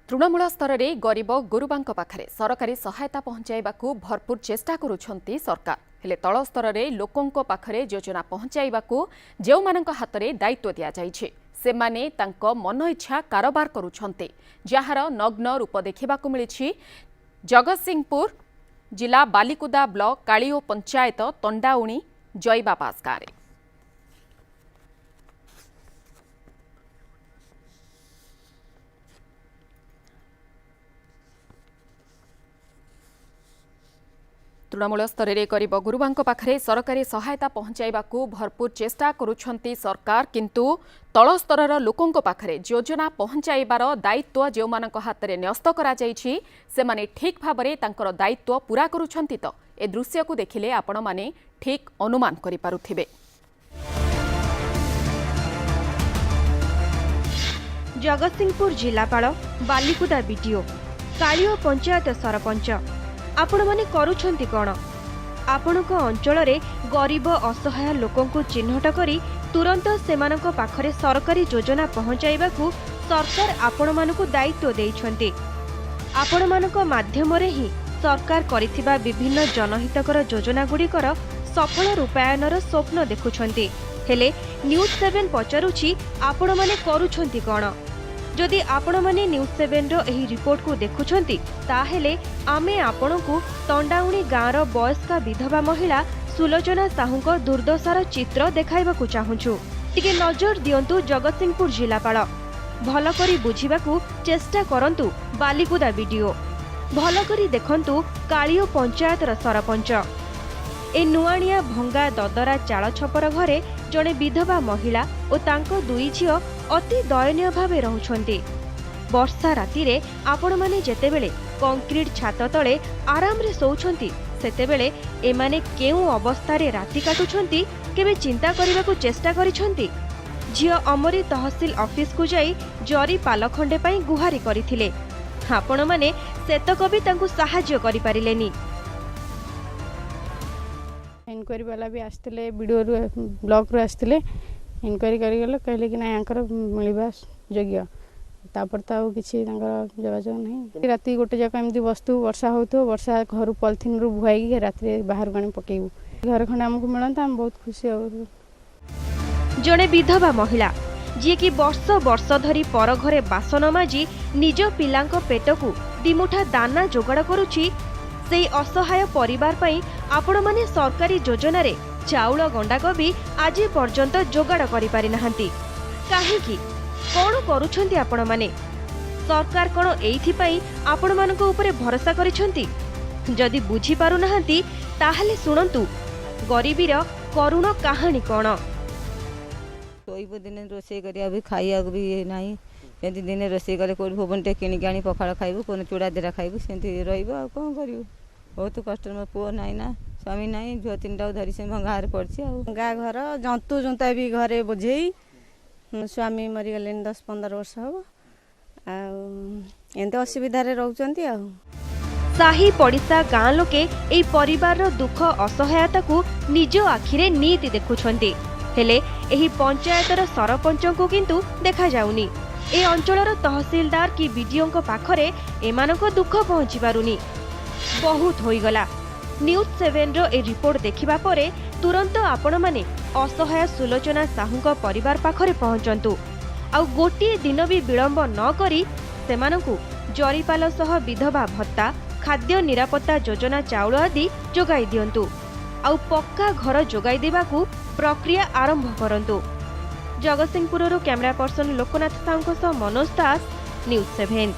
तृणमूल स्तर में गरीब गुरुबांक पाखरे सरकारी सहायता पहुंचाइबाकू भरपूर चेष्टा करुछंती सरकार हेले तल स्तर में लोकों पाखरे योजना पहुंचाइबाकू जो मानक हाथ में दायित्व दि जाइछे सेमाने तांको मन इच्छा कारोबार करुछंती जार नग्न रूप देखिबाकू मिलिछि जगतसिंहपुर जिला बालिकुदा ब्लॉक कालिओ पंचायत तंडाउणी जयबापास गाँव। तृणमूल स्तर में गरीब गुरुबांक पाखरे सरकारी सहायता पहुंचाइबाकू भरपूर चेष्टा करुछंती सरकार किंतु तल स्तर लोकों पाखरे योजना पहुंचाइबार दायित्व जो मानक हाथ में न्यस्त करा जाइछि सेमाने ठीक भाबरे तांकर दायित्व पूरा करुछंती तो ए दृश्य को देखिले आपण माने ठीक अनुमान करि पारुथिबे। जगतसिंहपुर जिलापाल बालिकुदा बीडीओ कालिओ पंचायत सरपंच आपण माने करूछंती कोन आपणक अंचल रे गरीब असहाय लोकंकु चिन्हट करी तुरंत सेमानक पाखरे सरकारी योजना पहुंचाइबाकू सरकार आपण मानकु दायित्व देइछंती। आपण मानक माध्यम रे ही सरकार करिथिबा विभिन्न जनहितकर योजना गुड़िकर सफल रूपायनर स्वप्न देखुछंती हेले न्यूज 7 पचारुछि आपण माने करूछंती कोन जदि आपण माने न्यूज 7 रो एही रिपोर्ट को देखुछंती ताहेले आमे आपणकू तंडाउणी गाँवर वयस्का विधवा महिला सुलोचना साहूको दुर्दशार चित्र देखाइबाकू चाहुछु। टिके नजर दियंतु जगतसिंहपुर जिलापाल भल करी बुझिबाकू चेष्टा करंतु बालिकुदा वीडियो भल करी देखंतु कालिओ पंचायतर सरपंच ए नुआणिया भंगा ददरा चाल छपर घरे जड़े विधवा महिला और तांको दुई झियो अति दयनीय भावे रहुछंती। वर्षा राति रे आपण माने जेतेबेले कंक्रीट छात तले आराम रे सोउछंती सेतेबेले एमाने केउ अवस्था रे राति काटुछंती केबे चिंता करबाकू चेष्टा करिछंती। झियो अमरी तहसील ऑफिस को जाई जरी पाल खंडे पई गुहारी करिथिले आपण माने सेतक भी तांकू सहाय्य करि पारिलेनी। इनक्वारी वाला भी आसते वीडियो ब्लॉक रू आसते इनक्वारी कर कहले कि ना मिलवा योग्य तापर तो किसी जोगाजोग नहीं राति गोटे जगह एमती बस्तु वर्षा हो वर्षा घर पॉलिथिन रू भुआई रात बाहर पानी पकेबू घर खंडे आमको मिलता आम बहुत खुशी हो। जड़े विधवा महिला जी कि वर्ष वर्ष धरी पर घरे बासन माजी निज पिलांक पेटकू दिमुठा दाना जोगाड़ करुछि सेई असहाय परिवार पई आपण माने सरकारी योजना रे चाउल गंडाक भी आज पर्यंत जोगाड़ करि पारि नाहंती काहेकि कोन करूछंती आपण माने सरकार कोन एइथि पई आपण मानको ऊपर भरोसा करिछंती जदि बुझी पारु नाहंती ताहाले सुनंतु गरीबीर करुण कहानी कोन। सोईब दिन रोषे करिया भी खाइया भी नाही सेंती दिन रोषे कले कोड भवन टे किनि गाणी पखाळ खाइबु कोन चूड़ा देरा खाइबु सेंती रहइबो आ कोन करिवु बहुत कष्ट में पुओ नाही ना स्वामी नाही झुआ तीनटा धरी से भंगार पड़छि आ गा घर जंतु जुंता भी घरे बुझेई स्वामी मरि गले 10-15 वर्ष हो आ एंते असुविधा रे रहउचंती आ साही पड़िसा गाँ लोके एई परिवार रो दुख असहायता को निज आखिरे नीति देखुछंती हेले एही पंचायतर सरपंच को किंतु देखा जाउनी ए अंचलर तहसीलदार की बीडीओ पाखरे एमानको दुख पहुंची पारुनी बहुत होईगला। न्यूज 7 रो ए रिपोर्ट देखिबा परे तुरंत आपण माने असहाय सुलोचना साहूको परिवार पाखरे पहुंचंतु आउ गोटे दिन भी विलंब न करी सेमानकु जरीपाल सह विधवा भत्ता खाद्य निरापत्ता योजना चाउल आदि जोगाई दियंतु आउ पक्का घर जोगाई देबाकू प्रक्रिया आरंभ करंतु। जगतसिंहपुर कैमरा पर्सन लोकनाथ साहू मनोज दास न्यूज 7।